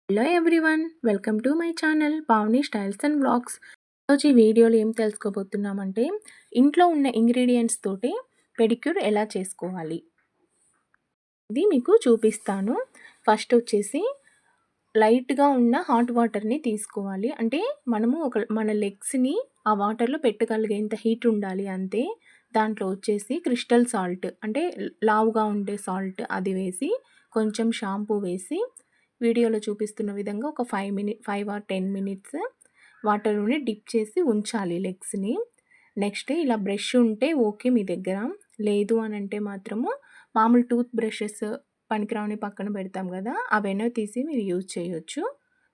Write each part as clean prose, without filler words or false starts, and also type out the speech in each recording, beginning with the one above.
Hello everyone, welcome to my channel Pavani styles and blogs. ఈరోజు ఈ వీడియోలో ఏం తెలుసుకోబోతున్నామంటే ఇంట్లో ఉన్న ఇంగ్రీడియంట్స్ తోటి పెడిక్యూర్ ఎలా చేసుకోవాలి ఇది మీకు చూపిస్తాను. ఫస్ట్ వచ్చేసి లైట్గా ఉన్న హాట్ వాటర్ని తీసుకోవాలి. అంటే మనము మన లెగ్స్ని ఆ వాటర్లో పెట్టగలిగేంత హీట్ ఉండాలి అంతే. దాంట్లో వచ్చేసి క్రిస్టల్ సాల్ట్ అంటే లావుగా ఉండే సాల్ట్ అది వేసి కొంచెం షాంపూ వేసి వీడియోలో చూపిస్తున్న విధంగా ఒక 5 ఆర్ 10 మినిట్స్ వాటర్లోనే డిప్ చేసి ఉంచాలి లెగ్స్ని. నెక్స్ట్ ఇలా బ్రష్ ఉంటే ఓకే మీ దగ్గర, లేదు అని అంటే మాత్రము మామూలు టూత్ బ్రషెస్ పనికిరాని పక్కన పెడతాం కదా, అవైనా తీసి మీరు యూజ్ చేయొచ్చు.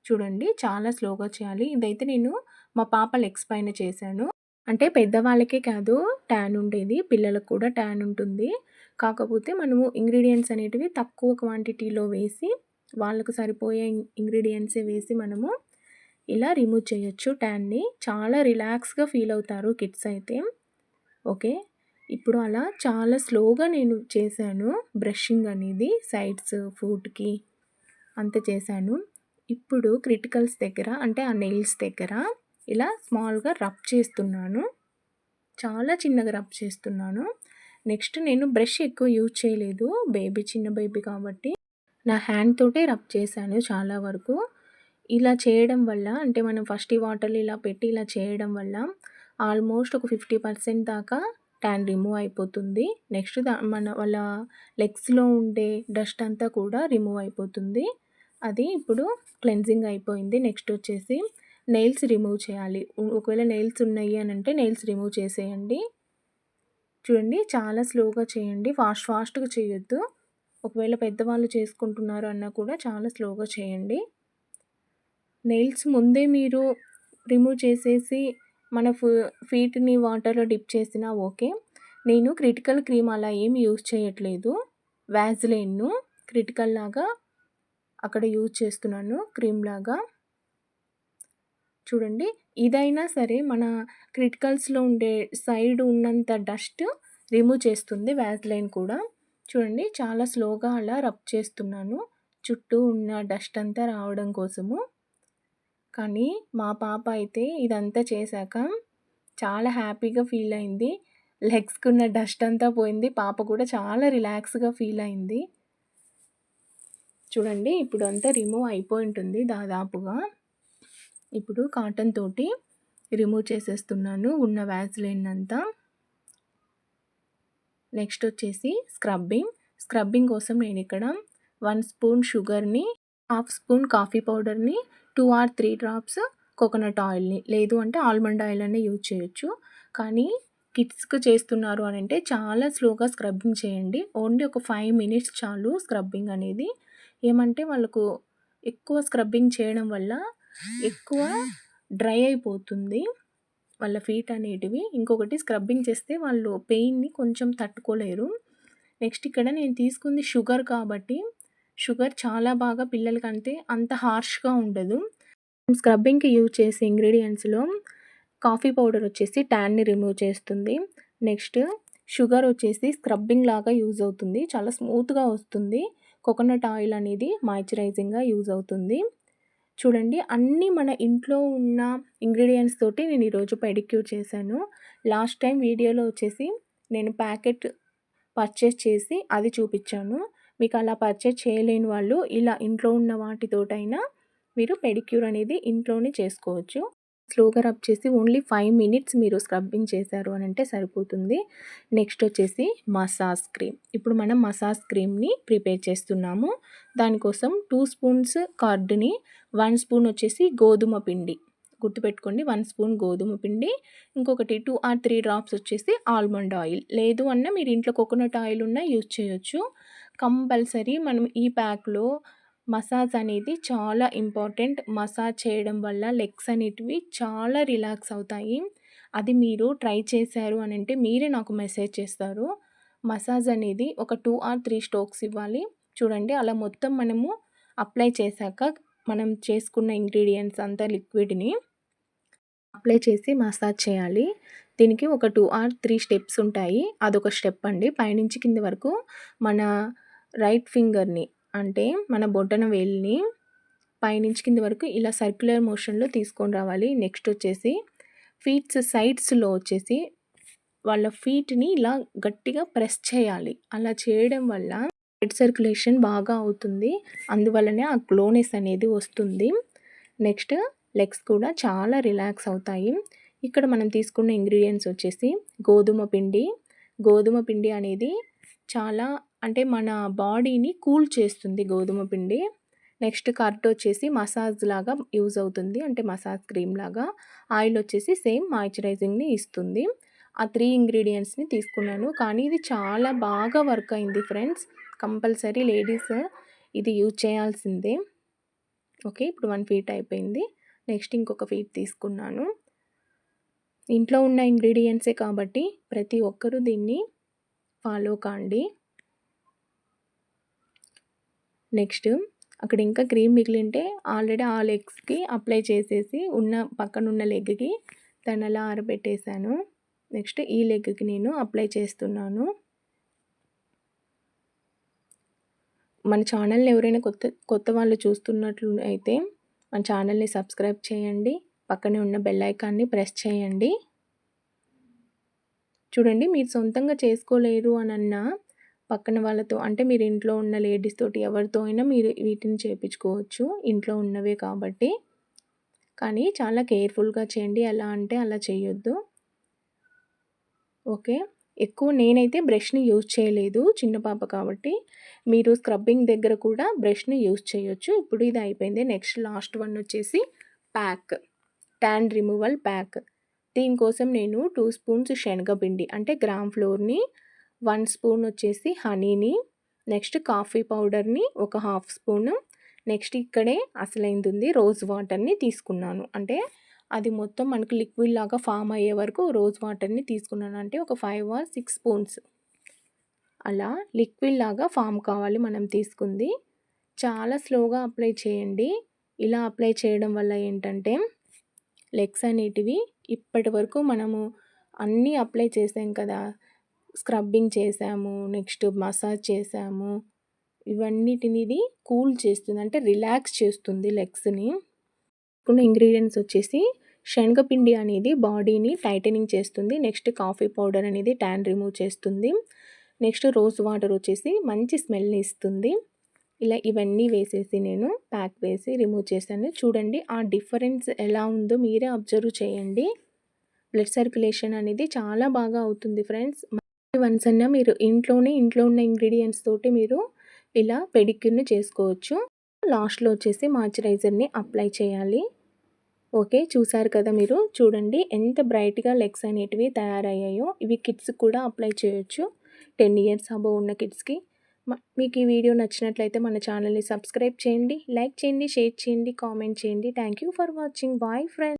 చూడండి చాలా స్లోగా చేయాలి. ఇదైతే నేను మా పాప లెగ్స్ పైన చేశాను. అంటే పెద్దవాళ్ళకే కాదు ట్యాన్ ఉండేది, పిల్లలకు కూడా ట్యాన్ ఉంటుంది. కాకపోతే మనము ఇంగ్రీడియంట్స్ అనేటివి తక్కువ క్వాంటిటీలో వేసి వాళ్ళకు సరిపోయే ఇంగ్రీడియంట్సే వేసి మనము ఇలా రిమూవ్ చేయొచ్చు ట్యాన్ని. చాలా రిలాక్స్గా ఫీల్ అవుతారు కిడ్స్ అయితే. ఓకే, ఇప్పుడు అలా చాలా స్లోగా నేను చేశాను బ్రషింగ్ అనేది, సైడ్స్ ఫూట్కి అంత చేశాను. ఇప్పుడు క్రిటికల్స్ దగ్గర అంటే ఆ నెయిల్స్ దగ్గర ఇలా స్మాల్గా రబ్ చేస్తున్నాను, చాలా చిన్నగా రబ్ చేస్తున్నాను. నెక్స్ట్ నేను బ్రష్ ఎక్కువ యూజ్ చేయలేదు, చిన్న బేబీ కాబట్టి నా హ్యాండ్ తోటే రబ్ చేశాను చాలా వరకు. ఇలా చేయడం వల్ల అంటే మనం ఫస్ట్ ఈ వాటర్లో ఇలా పెట్టి ఇలా చేయడం వల్ల ఆల్మోస్ట్ ఒక 50% దాకా ట్యాన్ రిమూవ్ అయిపోతుంది. నెక్స్ట్ వాళ్ళ లెగ్స్లో ఉండే డస్ట్ అంతా కూడా రిమూవ్ అయిపోతుంది. అది ఇప్పుడు క్లెన్జింగ్ అయిపోయింది. నెక్స్ట్ వచ్చేసి నెయిల్స్ రిమూవ్ చేయాలి. ఒకవేళ నెయిల్స్ ఉన్నాయి అని అంటే నెయిల్స్ రిమూవ్ చేసేయండి. చూడండి చాలా స్లోగా చేయండి, ఫాస్ట్గా చేయొద్దు. ఒకవేళ పెద్దవాళ్ళు చేసుకుంటున్నారు అన్నా కూడా చాలా స్లోగా చేయండి. నెయిల్స్ ముందే మీరు రిమూవ్ చేసేసి మన ఫీట్ని వాటర్లో డిప్ చేసినా ఓకే. నేను క్రిటికల్ క్రీమ్ అలా ఏమి యూజ్ చేయట్లేదు, వ్యాజిలైన్ను క్రిటికల్ లాగా అక్కడ యూజ్ చేస్తున్నాను క్రీమ్ లాగా. చూడండి ఇదైనా సరే మన క్రిటికల్స్లో ఉండే సైడ్ ఉన్నంత డస్ట్ రిమూవ్ చేస్తుంది వ్యాజిలైన్ కూడా. చూడండి చాలా స్లోగా అలా రబ్ చేస్తున్నాను చుట్టూ ఉన్న డస్ట్ అంతా రావడం కోసము. కానీ మా పాప అయితే ఇదంతా చేశాక చాలా హ్యాపీగా ఫీల్ అయింది. లెగ్స్కి ఉన్న డస్ట్ అంతా పోయింది, పాప కూడా చాలా రిలాక్స్గా ఫీల్ అయింది. చూడండి ఇప్పుడు అంతా రిమూవ్ అయిపోయి ఉంటుంది దాదాపుగా. ఇప్పుడు కాటన్ తోటి రిమూవ్ చేసేస్తున్నాను ఉన్న వ్యాజిలైన్ అంతా. నెక్స్ట్ వచ్చేసి స్క్రబ్బింగ్ కోసం నేను ఇక్కడ 1 స్పూన్ షుగర్ని, 1/2 స్పూన్ కాఫీ పౌడర్ని, 2 ఆర్ 3 డ్రాప్స్ కోకోనట్ ఆయిల్ని, లేదు అంటే ఆల్మండ్ ఆయిల్ అనే యూజ్ చేయొచ్చు. కానీ కిడ్స్కి చేస్తున్నారు అని అంటే చాలా స్లోగా స్క్రబ్బింగ్ చేయండి. ఓన్లీ ఒక 5 మినిట్స్ చాలు స్క్రబ్బింగ్ అనేది. ఏమంటే వాళ్ళకు ఎక్కువ స్క్రబ్బింగ్ చేయడం వల్ల ఎక్కువ డ్రై అయిపోతుంది వాళ్ళ ఫీట్ అనేటివి. ఇంకొకటి స్క్రబ్బింగ్ చేస్తే వాళ్ళు పెయిన్ని కొంచెం తట్టుకోలేరు. నెక్స్ట్ ఇక్కడ నేను తీసుకుంది షుగర్ కాబట్టి షుగర్ చాలా బాగా పిల్లలకంటే అంత హార్ష్గా ఉండదు. స్క్రబ్బింగ్కి యూజ్ చేసే ఇంగ్రీడియంట్స్లో కాఫీ పౌడర్ వచ్చేసి ట్యాన్ని రిమూవ్ చేస్తుంది. నెక్స్ట్ షుగర్ వచ్చేసి స్క్రబ్బింగ్ లాగా యూజ్ అవుతుంది, చాలా స్మూత్గా వస్తుంది. కోకోనట్ ఆయిల్ అనేది మాయిశ్చరైజింగ్గా యూజ్ అవుతుంది. చూడండి అన్నీ మన ఇంట్లో ఉన్న ఇంగ్రీడియంట్స్ తోటి నేను ఈరోజు పెడిక్యూర్ చేశాను. లాస్ట్ టైం వీడియోలో వచ్చేసి నేను ప్యాకెట్ పర్చేస్ చేసి అది చూపించాను. మీకు అలా పర్చేస్ చేయలేని వాళ్ళు ఇలా ఇంట్లో ఉన్న వాటితోటైనా మీరు పెడిక్యూర్ అనేది ఇంట్లోనే చేసుకోవచ్చు. స్లోగా రబ్ చేసి ఓన్లీ 5 మినిట్స్ మీరు స్క్రబ్బింగ్ చేశారు అని అంటే సరిపోతుంది. నెక్స్ట్ వచ్చేసి మసాజ్ క్రీమ్. ఇప్పుడు మనం మసాజ్ క్రీమ్ని ప్రిపేర్ చేస్తున్నాము. దానికోసం 2 స్పూన్స్ కర్డ్ని, 1 స్పూన్ వచ్చేసి గోధుమ పిండి, గుర్తుపెట్టుకోండి 1 స్పూన్ గోధుమ పిండి, ఇంకొకటి 2 ఆర్ 3 డ్రాప్స్ వచ్చేసి ఆల్మండ్ ఆయిల్, లేదు అన్న మీరు ఇంట్లో కోకోనట్ ఆయిల్ ఉన్నా యూజ్ చేయొచ్చు. కంపల్సరీ మనం ఈ ప్యాక్లో మసాజ్ అనేది చాలా ఇంపార్టెంట్. మసాజ్ చేయడం వల్ల లెగ్స్ అనేటివి చాలా రిలాక్స్ అవుతాయి. అది మీరు ట్రై చేశారు అని అంటే మీరే నాకు మెసేజ్ చేస్తారు. మసాజ్ అనేది ఒక 2 ఆర్ 3 స్ట్రోక్స్ ఇవ్వాలి. చూడండి అలా మొత్తం మనము అప్లై చేశాక మనం చేసుకున్న ఇంగ్రీడియంట్స్ అంతా లిక్విడ్ని అప్లై చేసి మసాజ్ చేయాలి. దీనికి ఒక 2 ఆర్ 3 స్టెప్స్ ఉంటాయి. అదొక స్టెప్ అండి. పైనుంచి కింద వరకు మన రైట్ ఫింగర్ని అంటే మన బొటన వేలిని పైనుంచి కింద వరకు ఇలా సర్క్యులర్ మోషన్‌లో తీసుకొని రావాలి. నెక్స్ట్ వచ్చేసి ఫీట్స్ సైడ్స్‌లో వచ్చేసి వాళ్ళ ఫీట్‌ని ఇలా గట్టిగా ప్రెస్ చేయాలి. అలా చేయడం వల్ల బ్లడ్ సర్క్యులేషన్ బాగా అవుతుంది. అందువల్లనే ఆ గ్లోనెస్ అనేది వస్తుంది. నెక్స్ట్ లెగ్స్ కూడా చాలా రిలాక్స్ అవుతాయి. ఇక్కడ మనం తీసుకున్న ఇంగ్రీడియెంట్స్ వచ్చేసి గోధుమ పిండి. గోధుమ పిండి అనేది చాలా అంటే మన బాడీని కూల్ చేస్తుంది గోధుమ పిండి. నెక్స్ట్ కర్డ్ వచ్చేసి మసాజ్ లాగా యూజ్ అవుతుంది. అంటే మసాజ్ క్రీమ్ లాగా. ఆయిల్ వచ్చేసి సేమ్ మాయిశ్చరైజింగ్‌ని ఇస్తుంది. ఆ 3 ఇంగ్రీడియెంట్స్‌ని తీసుకున్నాను. కానీ ఇది చాలా బాగా వర్క్ అయింది ఫ్రెండ్స్. కంపల్సరీ లేడీస్ ఇది యూజ్ చేయాల్సిందే. ఓకే. ఇప్పుడు 1 ఫీట్ అయిపోయింది. నెక్స్ట్ ఇంకొక ఫీట్ తీసుకున్నాను. ఇంట్లో ఉన్న ఇంగ్రీడియెంట్సే కాబట్టి ప్రతి ఒక్కరూ దీన్ని ఫాలో కాండి. నెక్స్ట్ అక్కడ ఇంకా క్రీమ్ మిగిలింటే ఆల్రెడీ ఆ లెగ్స్‌కి అప్లై చేసేసి పక్కనున్న లెగ్‌కి దాన్నలా ఆరబెట్టేసాను. నెక్స్ట్ ఈ లెగ్‌కి నేను అప్లై చేస్తున్నాను. మన ఛానల్‌ని ఎవరైనా కొత్త వాళ్ళు చూస్తున్నట్లు అయితే మన ఛానల్‌ని సబ్స్క్రైబ్ చేయండి. పక్కనే ఉన్న బెల్ ఐకాన్‌ని ప్రెస్ చేయండి. చూడండి మీరు సొంతంగా చేసుకోలేరు అనన్నా పక్కన వాళ్ళతో అంటే మీరు ఇంట్లో ఉన్న లేడీస్ తోటి ఎవరితో అయినా మీరు వీటిని చేపించుకోవచ్చు. ఇంట్లో ఉన్నవే కాబట్టి. కానీ చాలా కేర్‌ఫుల్‌గా చేయండి. ఎలా అంటే అలా చేయొద్దు. ఓకే. ఎక్కువ నేనైతే బ్రష్‌ని యూజ్ చేయలేదు. చిన్న పాప కాబట్టి. మీరు స్క్రబ్బింగ్ దగ్గర కూడా బ్రష్‌ని యూజ్ చేయొచ్చు. ఇప్పుడు ఇది అయిపోయింది. నెక్స్ట్ లాస్ట్ వన్ వచ్చేసి ప్యాక్. Tan removal pack. దీనికోసం నేను 2 స్పూన్స్ శనగపిండి అంటే గ్రామ్ ఫ్లోర్‌ని, 1 స్పూన్ వచ్చేసి హనీని, నెక్స్ట్ కాఫీ పౌడర్‌ని ఒక హాఫ్ స్పూను, నెక్స్ట్ ఇక్కడే అసలైందుంది రోజ్ వాటర్‌ని తీసుకున్నాను. అంటే అది మొత్తం మనకు లిక్విడ్ లాగా ఫామ్ అయ్యే వరకు రోజ్ వాటర్‌ని తీసుకున్నాను. అంటే ఒక 5 ఆర్ 6 స్పూన్స్. అలా లిక్విడ్ లాగా ఫామ్ కావాలి మనం తీసుకుంది. చాలా స్లోగా అప్లై చేయండి. ఇలా అప్లై చేయడం వల్ల ఏంటంటే లెగ్స్ అనేటివి ఇప్పటివరకు మనము అన్నీ అప్లై చేసాం కదా! స్క్రబ్బింగ్ చేసాము, నెక్స్ట్ మసాజ్ చేసాము. ఇవన్నిటిని ఇది కూల్ చేస్తుంది. అంటే రిలాక్స్ చేస్తుంది లెగ్స్‌ని. కొన్ని ఇంగ్రీడియెంట్స్ వచ్చేసి శనగపిండి అనేది బాడీని టైటనింగ్ చేస్తుంది. నెక్స్ట్ కాఫీ పౌడర్ అనేది ట్యాన్ రిమూవ్ చేస్తుంది. నెక్స్ట్ రోజ్ వాటర్ వచ్చేసి మంచి స్మెల్‌ని ఇస్తుంది. ఇలా ఇవన్నీ వేసేసి నేను ప్యాక్ వేసి రిమూవ్ చేశాను. చూడండి ఆ డిఫరెన్స్ ఎలా ఉందో మీరే అబ్జర్వ్ చేయండి. బ్లడ్ సర్క్యులేషన్ అనేది చాలా బాగా అవుతుంది ఫ్రెండ్స్. వన్స్ అన్నా మీరు ఇంట్లో ఉన్న ఇంగ్రీడియెంట్స్ తోటి మీరు ఇలా పెడిక్యూర్‌ని చేసుకోవచ్చు. లాస్ట్‌లో వచ్చేసి మాయిశ్చరైజర్‌ని అప్లై చేయాలి. ఓకే. చూసారు కదా మీరు. చూడండి ఎంత బ్రైట్‌గా లెగ్స్ అనేటివి తయారయ్యాయో. ఇవి కిడ్స్‌కి కూడా అప్లై చేయొచ్చు. 10 ఇయర్స్ అబోవ్ ఉన్న కిడ్స్‌కి. మీకు ఈ వీడియో నచ్చినట్లయితే మన ఛానల్‌ని సబ్స్క్రైబ్ చేయండి, లైక్ చేయండి, షేర్ చేయండి, కామెంట్ చేయండి. Thank you for watching. Bye friends.